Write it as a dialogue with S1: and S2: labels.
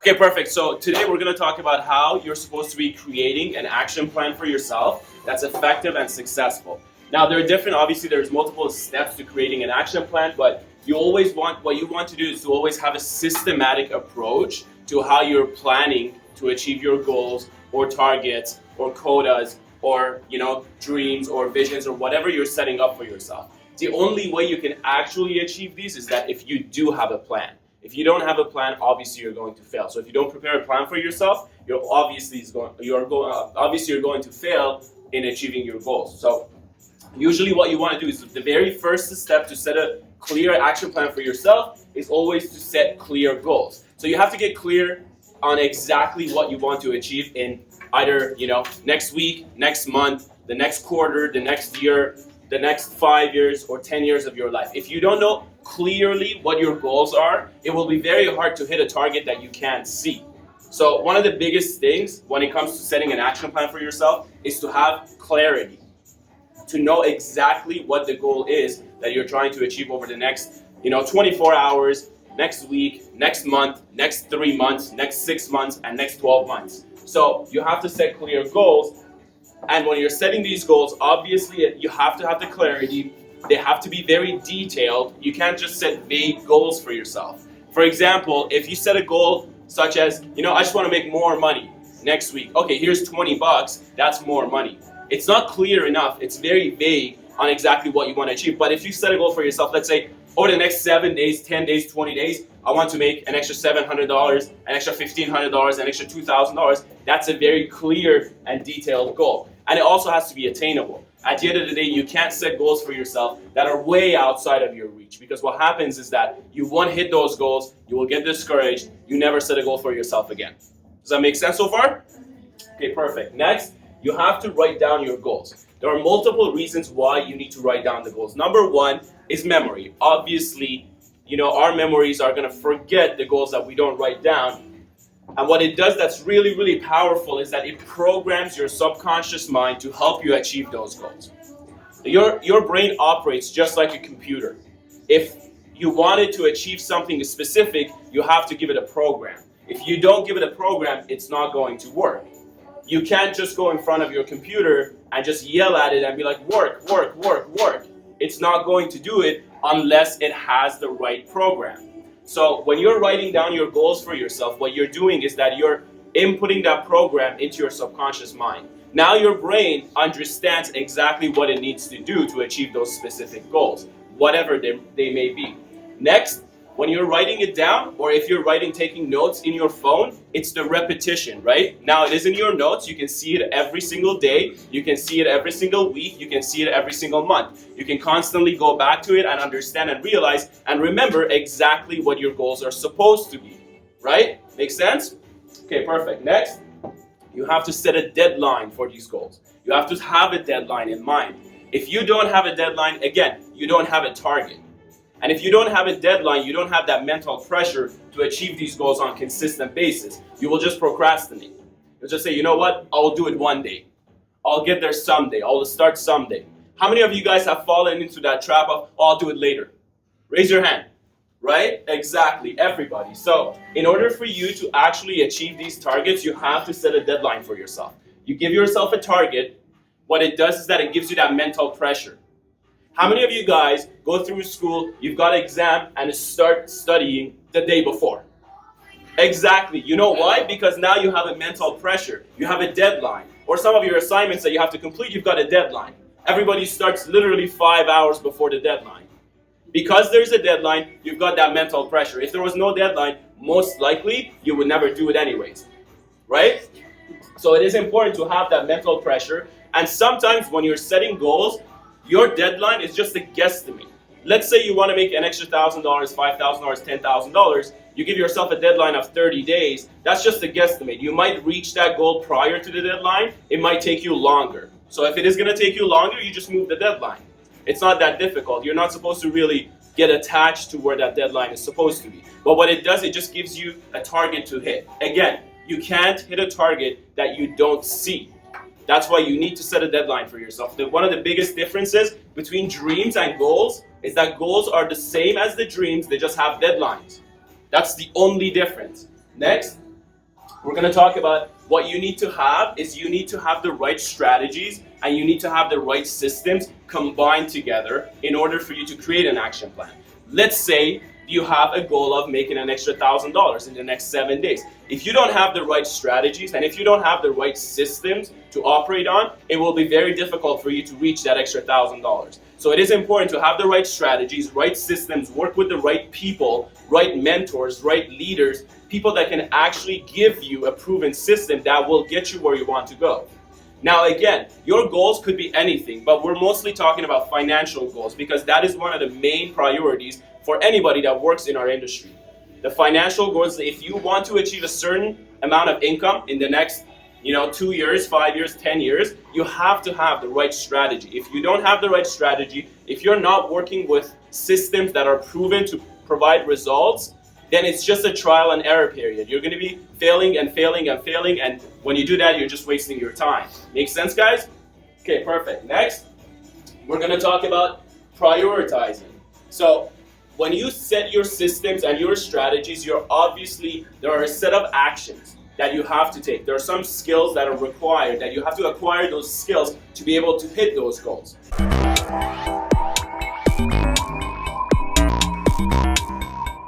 S1: Okay, perfect. So today we're going to talk about how you're supposed to be creating an action plan for yourself that's effective and successful. Now, there are different, obviously there's multiple steps to creating an action plan, but what you want to do is to always have a systematic approach to how you're planning to achieve your goals or targets or quotas or, dreams or visions or whatever you're setting up for yourself. The only way you can actually achieve these is that if you do have a plan. If you don't have a plan, obviously you're going to fail. So if you don't prepare a plan for yourself, you're going to fail in achieving your goals. So usually what you want to do is the very first step to set a clear action plan for yourself is always to set clear goals. So you have to get clear on exactly what you want to achieve in either, next week, next month, the next quarter, the next year, the next 5 years or 10 years of your life. If you don't know clearly what your goals are, it will be very hard to hit a target that you can't see. So one of the biggest things when it comes to setting an action plan for yourself is to have clarity, to know exactly what the goal is that you're trying to achieve over the next 24 hours, next week, next month, next 3 months, next 6 months, and next 12 months. So you have to set clear goals. And when you're setting these goals, obviously you have to have the clarity. They have to be very detailed. You can't just set vague goals for yourself. For example, if you set a goal such as, I just want to make more money next week. Okay, here's $20. That's more money. It's not clear enough. It's very vague on exactly what you want to achieve. But if you set a goal for yourself, let's say over the next 7 days, 10 days, 20 days, I want to make an extra $700, an extra $1,500, an extra $2,000. That's a very clear and detailed goal. And it also has to be attainable. At the end of the day, you can't set goals for yourself that are way outside of your reach, because what happens is that you won't hit those goals, you will get discouraged, you never set a goal for yourself again. Does that make sense so far? Okay, perfect. Next, you have to write down your goals. There are multiple reasons why you need to write down the goals. Number one is memory. Obviously, our memories are going to forget the goals that we don't write down. And what it does that's really, really powerful is that it programs your subconscious mind to help you achieve those goals. Your brain operates just like a computer. If you wanted to achieve something specific, you have to give it a program. If you don't give it a program, it's not going to work. You can't just go in front of your computer and just yell at it and be like, work, work, work, work. It's not going to do it unless it has the right program. So when you're writing down your goals for yourself, what you're doing is that you're inputting that program into your subconscious mind. Now your brain understands exactly what it needs to do to achieve those specific goals, whatever they may be. Next, when you're writing it down, or if you're taking notes in your phone, it's the repetition, right? Now it is in your notes. You can see it every single day. You can see it every single week. You can see it every single month. You can constantly go back to it and understand and realize and remember exactly what your goals are supposed to be, right? Make sense? Okay, perfect. Next, you have to set a deadline for these goals. You have to have a deadline in mind. If you don't have a deadline, again, you don't have a target. And if you don't have a deadline, you don't have that mental pressure to achieve these goals on a consistent basis. You will just procrastinate. You'll just say, you know what, I'll do it one day. I'll get there someday. I'll start someday. How many of you guys have fallen into that trap of, oh, I'll do it later? Raise your hand, right? Exactly, everybody. So in order for you to actually achieve these targets, you have to set a deadline for yourself. You give yourself a target. What it does is that it gives you that mental pressure. How many of you guys go through school, you've got an exam, and start studying the day before? Exactly. You know why? Because now you have a mental pressure. You have a deadline. Or some of your assignments that you have to complete, you've got a deadline. Everybody starts literally 5 hours before the deadline. Because there's a deadline, you've got that mental pressure. If there was no deadline, most likely you would never do it anyways. Right? So it is important to have that mental pressure. And sometimes when you're setting goals, your deadline is just a guesstimate. Let's say you want to make an extra $1,000, $5,000, $10,000. You give yourself a deadline of 30 days. That's just a guesstimate. You might reach that goal prior to the deadline. It might take you longer. So if it is going to take you longer, you just move the deadline. It's not that difficult. You're not supposed to really get attached to where that deadline is supposed to be. But what it does, it just gives you a target to hit. Again, you can't hit a target that you don't see. That's why you need to set a deadline for yourself. One of the biggest differences between dreams and goals is that goals are the same as the dreams, they just have deadlines. That's the only difference. Next, we're going to talk about what you need to have is you need to have the right strategies and you need to have the right systems combined together in order for you to create an action plan. Let's say you have a goal of making an extra $1,000 in the next 7 days. If you don't have the right strategies and if you don't have the right systems to operate on, it will be very difficult for you to reach that extra $1,000. So it is important to have the right strategies, right systems, work with the right people, right mentors, right leaders, people that can actually give you a proven system that will get you where you want to go. Now again, your goals could be anything, but we're mostly talking about financial goals because that is one of the main priorities for anybody that works in our industry. The financial goals, if you want to achieve a certain amount of income in the next 2 years, 5 years, 10 years, you have to have the right strategy. If you don't have the right strategy, if you're not working with systems that are proven to provide results, then it's just a trial and error period. You're going to be failing and failing and failing, and when you do that, you're just wasting your time. Make sense, guys? Okay, perfect. Next, we're going to talk about prioritizing. So when you set your systems and your strategies, there are a set of actions that you have to take. There are some skills that are required, that you have to acquire those skills to be able to hit those goals.